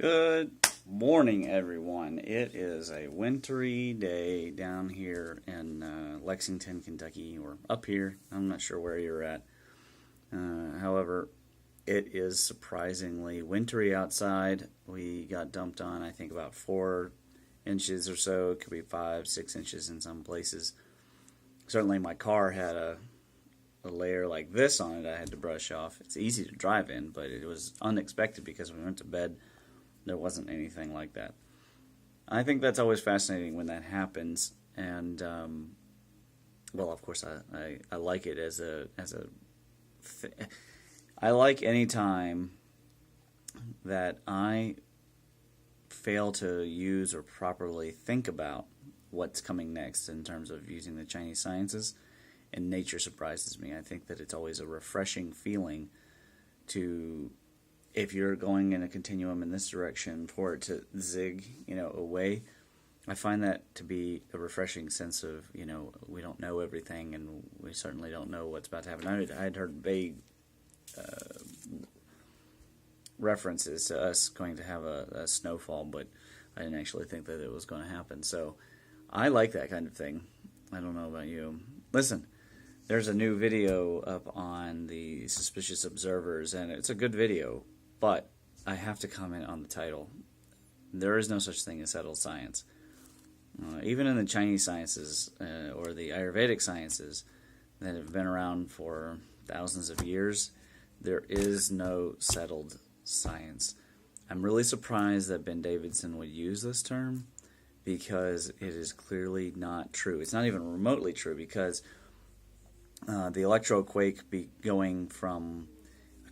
Good morning, everyone. It is a wintry day down here in Lexington, Kentucky, or up here. I'm not sure where you're at. However, it is surprisingly wintry outside. We got dumped on, I think, about 4 inches or so. It could be 5, 6 inches in some places. Certainly, my car had a layer like this on it I had to brush off. It's easy to drive in, but it was unexpected because when we went to bed, there wasn't anything like that. I think that's always fascinating when that happens, and well, of course, I like it I like any time that I fail to use or properly think about what's coming next in terms of using the Chinese sciences, and nature surprises me. I think that it's always a refreshing feeling to, if you're going in a continuum in this direction, for it to zig, away. I find that to be a refreshing sense of, we don't know everything, and we certainly don't know what's about to happen. I had heard vague references to us going to have a snowfall, but I didn't actually think that it was going to happen. So I like that kind of thing. I don't know about you. Listen, there's a new video up on the Suspicious Observers, and it's a good video. But I have to comment on the title. There is no such thing as settled science. Even in the Chinese sciences or the Ayurvedic sciences that have been around for thousands of years, there is no settled science. I'm really surprised that Ben Davidson would use this term because it is clearly not true. It's not even remotely true because the electroquake going from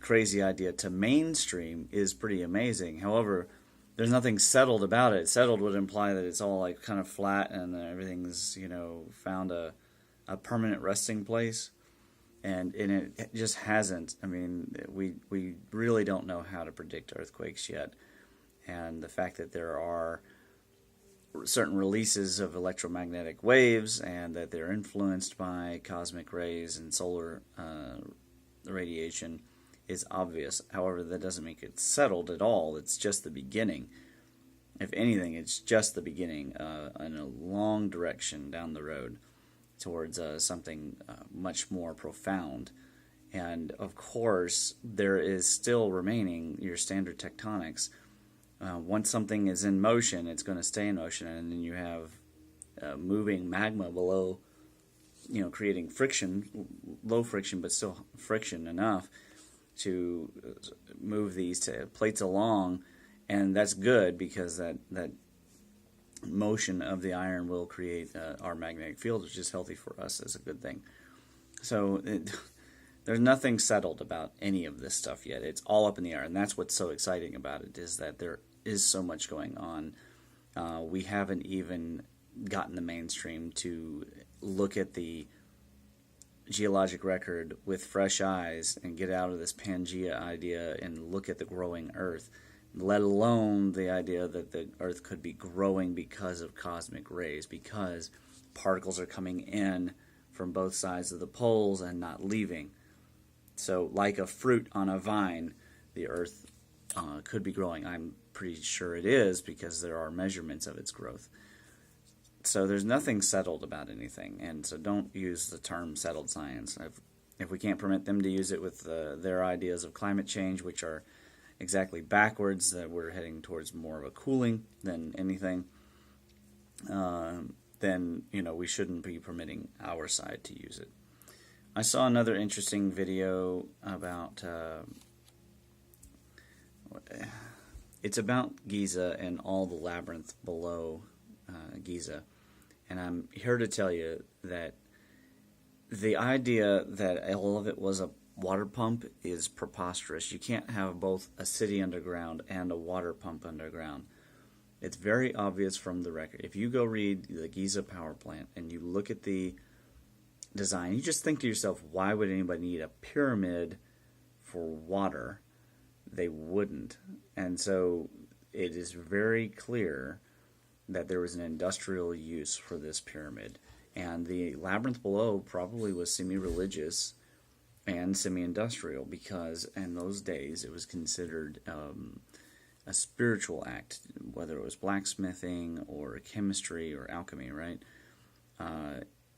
crazy idea to mainstream is pretty amazing. However, there's nothing settled about it. Settled would imply that it's all like kind of flat and everything's, found a permanent resting place. And it just hasn't. I mean, we really don't know how to predict earthquakes yet. And the fact that there are certain releases of electromagnetic waves and that they're influenced by cosmic rays and solar radiation is obvious. However, that doesn't make it settled at all. It's just the beginning. If anything, it's just the beginning in a long direction down the road towards something much more profound. And of course, there is still remaining your standard tectonics. Once something is in motion, it's going to stay in motion, and then you have moving magma below, creating friction, low friction, but still friction enough to move these plates along, and that's good because that motion of the iron will create our magnetic field, which is healthy for us, is a good thing. So there's nothing settled about any of this stuff yet. It's all up in the air, and that's what's so exciting about it, is that there is so much going on. We haven't even gotten the mainstream to look at the geologic record with fresh eyes and get out of this Pangea idea and look at the growing Earth, let alone the idea that the Earth could be growing because of cosmic rays, because particles are coming in from both sides of the poles and not leaving. So like a fruit on a vine, the Earth could be growing. I'm pretty sure it is because there are measurements of its growth. So there's nothing settled about anything, and so don't use the term settled science. If we can't permit them to use it with their ideas of climate change, which are exactly backwards, that we're heading towards more of a cooling than anything, then we shouldn't be permitting our side to use it. I saw another interesting video about it's about Giza and all the labyrinth below Giza, and I'm here to tell you that the idea that all of it was a water pump is preposterous. You can't have both a city underground and a water pump underground. It's very obvious from the record. If you go read the Giza power plant and you look at the design, you just think to yourself, why would anybody need a pyramid for water? They wouldn't. And so it is very clear that there was an industrial use for this pyramid. And the labyrinth below probably was semi-religious and semi-industrial, because in those days it was considered a spiritual act, whether it was blacksmithing or chemistry or alchemy, right?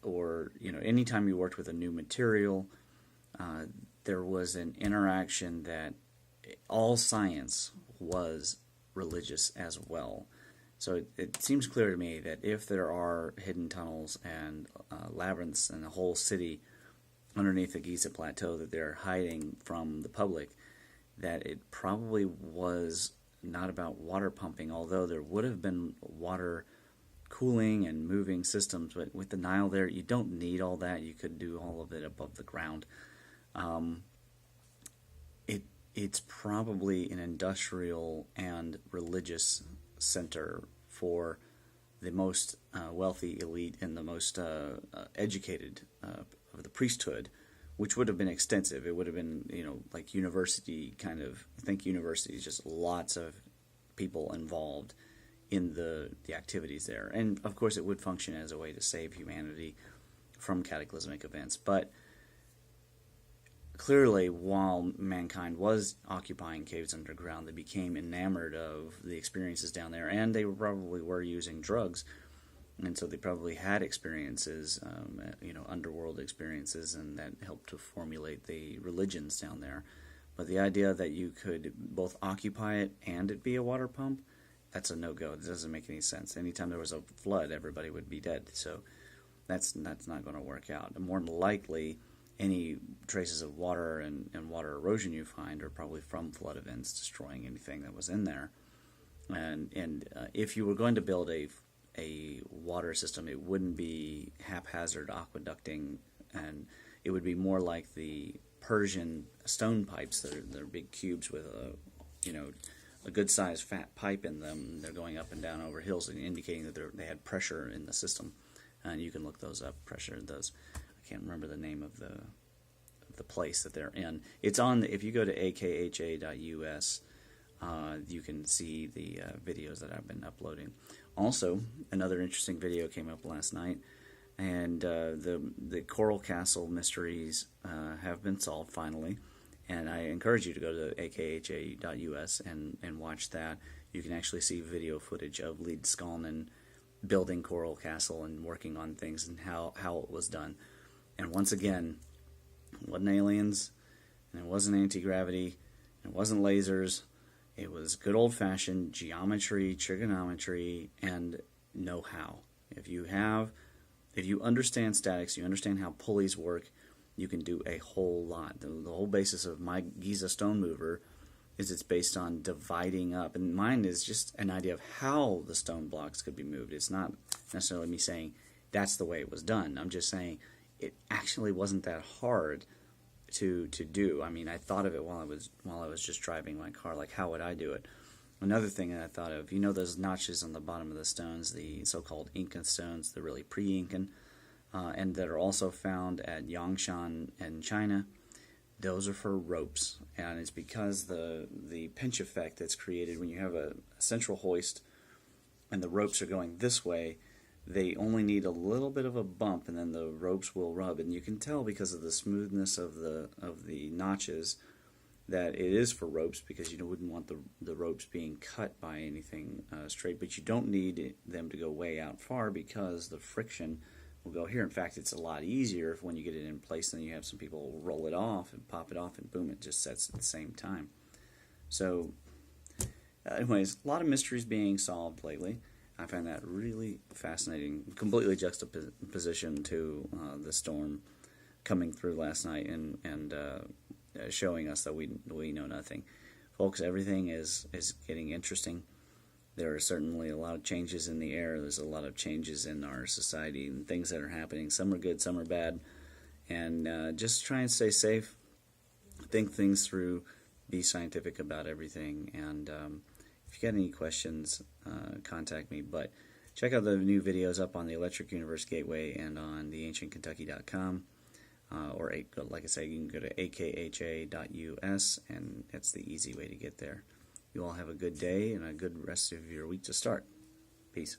Or anytime you worked with a new material, there was an interaction that all science was religious as well. So it seems clear to me that if there are hidden tunnels and labyrinths and a whole city underneath the Giza Plateau that they're hiding from the public, that it probably was not about water pumping, although there would have been water cooling and moving systems. But with the Nile there, you don't need all that. You could do all of it above the ground. It's probably an industrial and religious center for the most wealthy elite and the most educated of the priesthood, which would have been extensive. It would have been, like university kind of, think universities, just lots of people involved in the activities there. And of course it would function as a way to save humanity from cataclysmic events. But clearly, while mankind was occupying caves underground, they became enamored of the experiences down there, and they probably were using drugs, and so they probably had experiences, underworld experiences, and that helped to formulate the religions down there. But the idea that you could both occupy it and it be a water pump, that's a no-go. It doesn't make any sense. Anytime there was a flood, everybody would be dead, so that's not going to work out. More than likely, any traces of water and water erosion you find are probably from flood events destroying anything that was in there. And if you were going to build a water system, it wouldn't be haphazard aqueducting, and it would be more like the Persian stone pipes. They're big cubes with a good-sized fat pipe in them. They're going up and down over hills, and indicating that they had pressure in the system. And you can look those up. Pressure those. I can't remember the name of the place that they're in. It's on. If you go to akha.us, you can see the videos that I've been uploading. Also, another interesting video came up last night, and the Coral Castle mysteries have been solved finally. And I encourage you to go to akha.us and watch that. You can actually see video footage of Lead Skalman building Coral Castle and working on things and how it was done. And once again, it wasn't aliens, and it wasn't anti-gravity, and it wasn't lasers. It was good old-fashioned geometry, trigonometry, and know-how. If you understand statics, you understand how pulleys work, you can do a whole lot. The whole basis of my Giza stone mover is it's based on dividing up. And mine is just an idea of how the stone blocks could be moved. It's not necessarily me saying that's the way it was done. I'm just saying it actually wasn't that hard to do. I mean, I thought of it while I was just driving my car, like how would I do it? Another thing that I thought of, those notches on the bottom of the stones, the so-called Incan stones, the really pre-Incan, and that are also found at Yangshan in China. Those are for ropes, and it's because the pinch effect that's created when you have a central hoist and the ropes are going this way. They only need a little bit of a bump, and then the ropes will rub. And you can tell because of the smoothness of the notches that it is for ropes, because you wouldn't want the ropes being cut by anything straight. But you don't need them to go way out far because the friction will go here. In fact, it's a lot easier when you get it in place than you have some people roll it off and pop it off, and boom, it just sets at the same time. So, anyways, a lot of mysteries being solved lately. I find that really fascinating, completely juxtaposition to the storm coming through last night and showing us that we know nothing. Folks, everything is getting interesting. There are certainly a lot of changes in the air. There's a lot of changes in our society and things that are happening. Some are good, some are bad. And just try and stay safe. Think things through. Be scientific about everything. And if you got any questions, contact me. But check out the new videos up on the Electric Universe Gateway and on theancientkentucky.com. Or, like I say, you can go to akha.us, and that's the easy way to get there. You all have a good day and a good rest of your week to start. Peace.